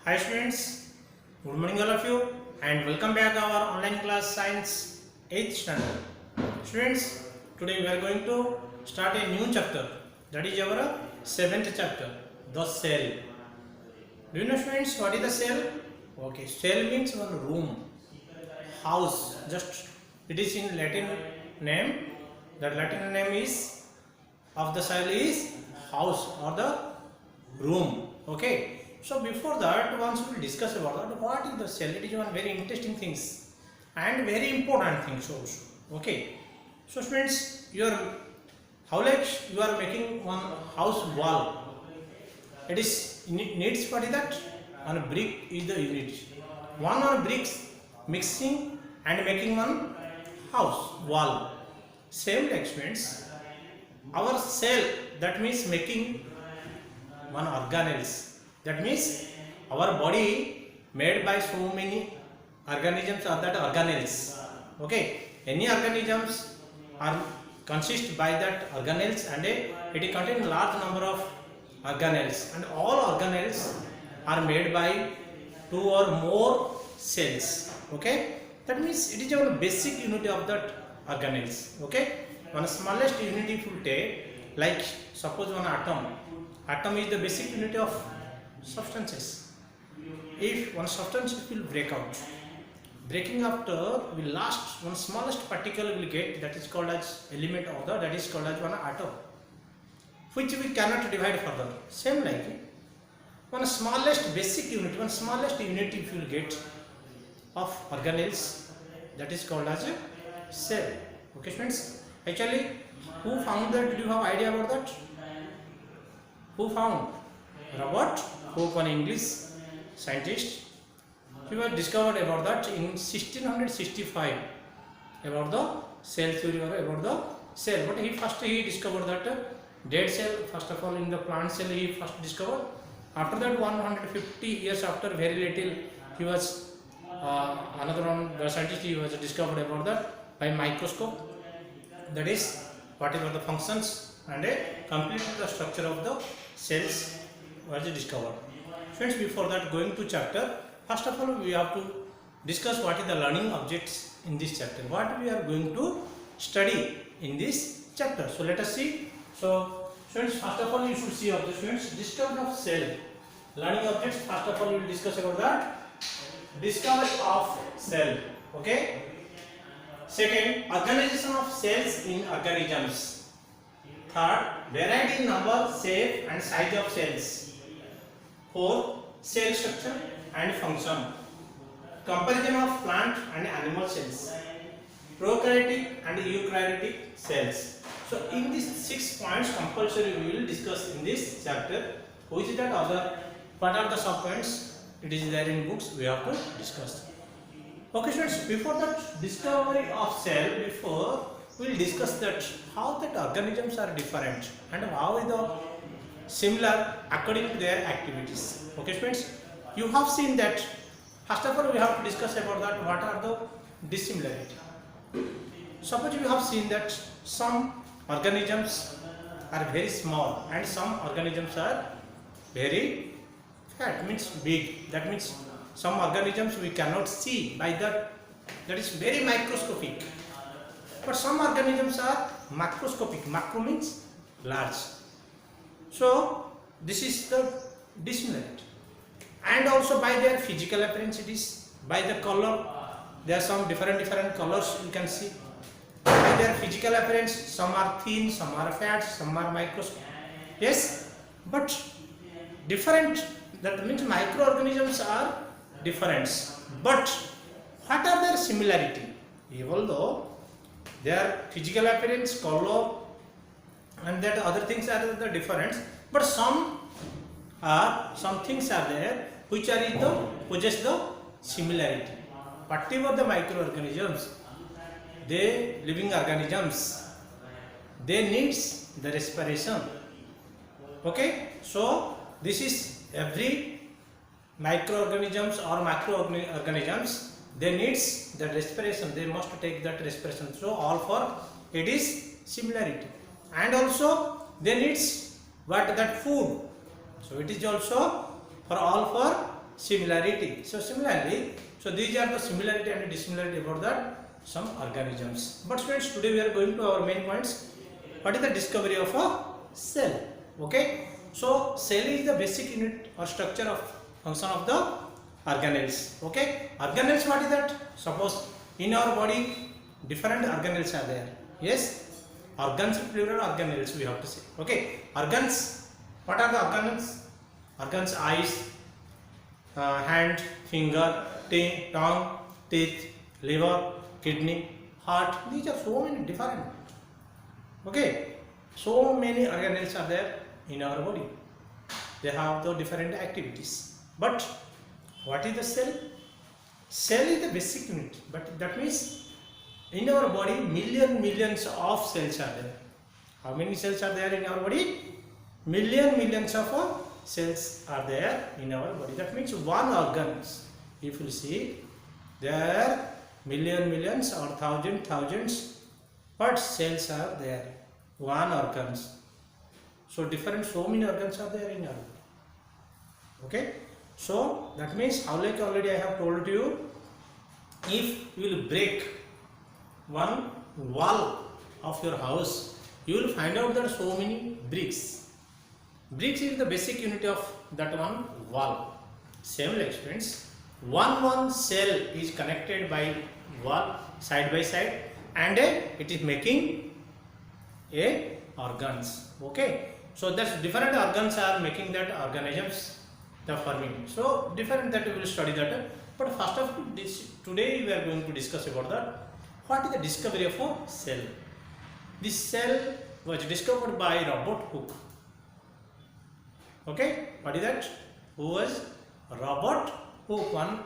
Hi students, good morning all of you and welcome back our online class science 8th standard. Students, today we are going to start a new chapter, that is our 7th chapter, the cell. Do you know students what is the cell? Okay, cell means one room, house, just it is in Latin name. That Latin name is of the cell is house or the room. Okay, so before that once we will discuss about that what is the cell. It is one very interesting things and very important things also. Okay, so students, your how like you are making one house wall, it is needs what is that one brick is the unit, one on bricks mixing and making one house wall. Same like students, our cell, that means making one organelles, that means our body made by so many organisms are that organelles. Okay, any organisms are consist by that organelles and it contains large number of organelles, and all organelles are made by two or more cells. Okay, that means it is a basic unit of that organelles. Okay, one smallest unit if you take, like suppose one atom. Atom is the basic unit of substances. If one substance will break out, breaking after will last one smallest particle will get, that is called as element of the, that is called as one atom, which we cannot divide further. Same like one smallest basic unit, one smallest unit if you will get of organelles, that is called as a cell. Okay friends, actually who found that? Do you have idea about that? Who found? Robert Hooke, an English scientist. He was discovered about that in 1665 about the cell theory or about the cell. But he discovered that dead cell, first of all in the plant cell he first discovered. After that 150 years after, very little, he was another one, the scientist, he was discovered about that by microscope. That is whatever the functions and completely the structure of the cells was discovered. Friends, before that going to chapter, first of all we have to discuss what is the learning objects in this chapter, what we are going to study in this chapter. So let us see. So students, first of all you should see of the students, discovery of cell. Learning objects, first of all we will discuss about that discovery of cell. Okay. Second, organization of cells in organisms. Third, variety in number, shape and size of cells. Fourth, cell structure and function. Comparison of plant and animal cells. Prokaryotic and eukaryotic cells. So in these 6 points compulsory we will discuss in this chapter. Which is that other, what are the sub points? It is there in books, we have to discuss. Okay students, before that discovery of cell, before we will discuss that how that organisms are different and how is the similar according to their activities. Okay students, you have seen that first of all we have to discuss about that what are the dissimilarity. Suppose you have seen that some organisms are very small and some organisms are very fat, means big. That means some organisms we cannot see by that is very microscopic, but some organisms are macroscopic. Macro means large. So this is the dissimilarity, and also by their physical appearance, it is by the color. There are some different colors you can see. By their physical appearance, some are thin, some are fat, some are microscopic. Yes, but different. That means microorganisms are different, but what are their similarity? Even though their physical appearance, color and that other things are the difference, but some things are there which are possess the similarity. Whatever the microorganisms, they living organisms, they needs the respiration. Okay, so this is every microorganisms or macroorganisms, they needs the respiration, they must take that respiration. So all for it is similarity, and also they needs what, that food. So it is also for all for similarity. So similarly, so these are the similarity and dissimilarity about that some organisms. But students, today we are going to our main points. What is the discovery of a cell? Okay. So cell is the basic unit or structure of function of the organelles. Okay. Organelles, what is that? Suppose in our body different organelles are there. Yes. Organs plural, organelles we have to say. Okay. Organs. What are the organelles? Organs: eyes, hand, finger, tongue, teeth, liver, kidney, heart. These are so many different. Okay. So many organelles are there in our body. They have the different activities. But what is the cell? Cell is the basic unit. But that means in our body millions of cells are there. How many cells are there in our body? Millions of cells are there in our body. That means one organs. If you see, there are millions or thousands, but cells are there. One organs. So different, so many organs are there in our body. Okay. So that means, how like already I have told you, if you will break one wall of your house, you will find out that so many bricks. Bricks is the basic unit of that one wall. Same like students, one cell is connected by wall side by side, and it is making a organs. Okay. So that's different organs are making that organisms the forming. So different, that we will study that. But first of all, today we are going to discuss about that. What is the discovery of a cell? This cell was discovered by Robert Hooke. Okay, what is that? Who was Robert Hooke? One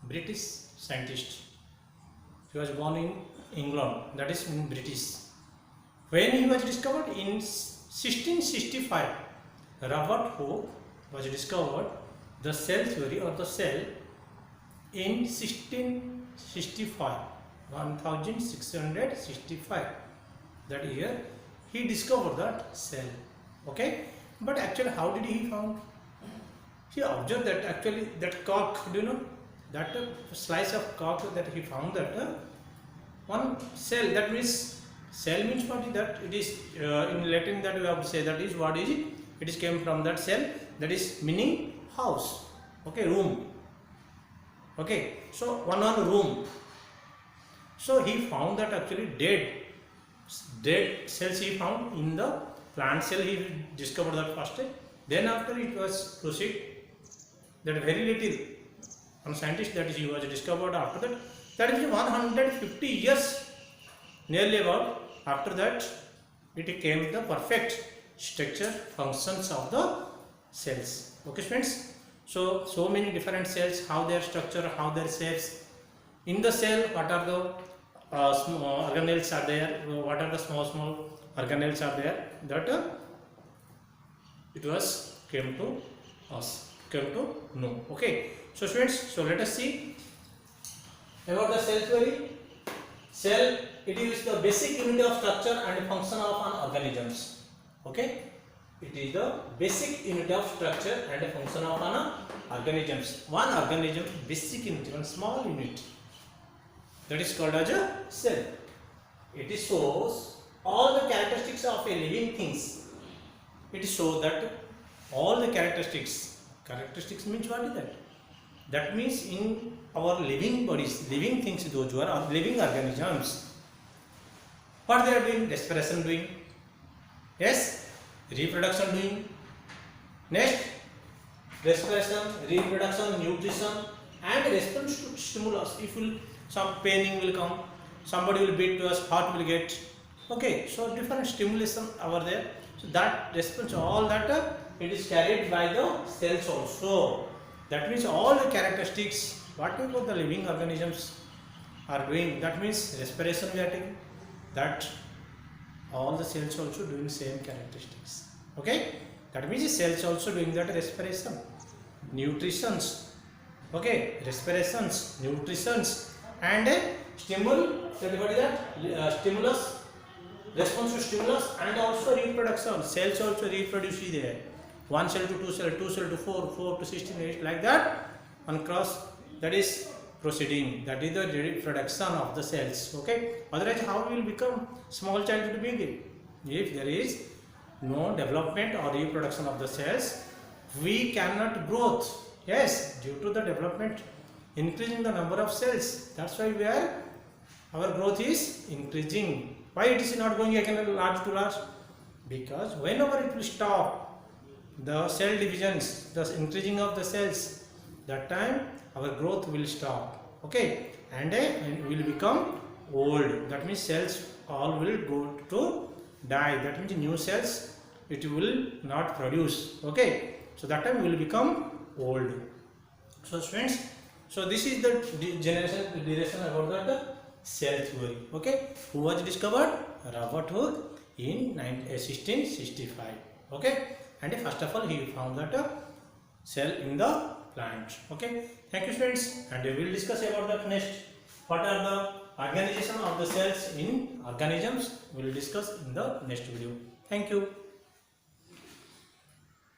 British scientist. He was born in England, that is in British. When he was discovered in 1665, Robert Hooke was discovered the cell theory or the cell in 1665. That year he discovered that cell. Okay, but actually how did he found? He observed that actually that cork, do you know that slice of cork, that he found that one cell, that means cell means what is that? It is in Latin that we have to say that is what is it? It is came from that cell, that is meaning house. Okay, room. Okay, so one room. So he found that actually dead cells he found in the plant cell. He discovered that first. Then after it was proceed that very little one scientist that he was discovered after that. That is 150 years nearly about. After that it came the perfect structure functions of the cells. Okay friends. So many different cells, how their structure, how their shapes. In the cell, what are the small organelles are there? What are the small organelles are there? That it was came to know. Okay. So students, so let us see about the cell theory. Cell, it is the basic unit of structure and function of an organisms. Okay. It is the basic unit of structure and function of an organisms. One organism, basic unit, one small unit, that is called as a cell. It shows all the characteristics of a living things. It shows that all the characteristics means what is that? That means in our living bodies, living things, those who are living organisms, what they are doing? Respiration doing. Yes. Reproduction doing. Next, respiration, reproduction, nutrition, and response to stimulus. If some paining will come, somebody will beat to us, heart will get. Okay, so different stimulation over there. So that response, all that it is carried by the cells also. That means all the characteristics whatever the living organisms are doing. That means respiration we are taking. That all the cells also doing same characteristics. Okay, that means the cells also doing that respiration, nutritions. Okay, respirations, nutritions, and stimulus. Stimulus, response to stimulus, and also reproduction. Cells also reproduce there. 1 cell to 2 cell, 2 cell to 4, 4 to 16, 8, like that, and cross, that is proceeding. That is the reproduction of the cells. Okay. Otherwise, how will become small child to big? If there is no development or reproduction of the cells, we cannot growth. Yes, due to the development, increasing the number of cells. That's why our growth is increasing. Why it is not going again large to large? Because whenever it will stop the cell divisions, the increasing of the cells, that time our growth will stop. Okay, and we will become old. That means cells all will go to die. That means new cells it will not produce. Okay, so that time we will become old. So students, so this is the generation about the cell theory. Okay, who was discovered? Robert Hooke in 1665. Okay, and first of all he found that cell in the plant. Okay, thank you students, and we will discuss about that next. What are the organization of the cells in organisms? We will discuss in the next video. Thank you.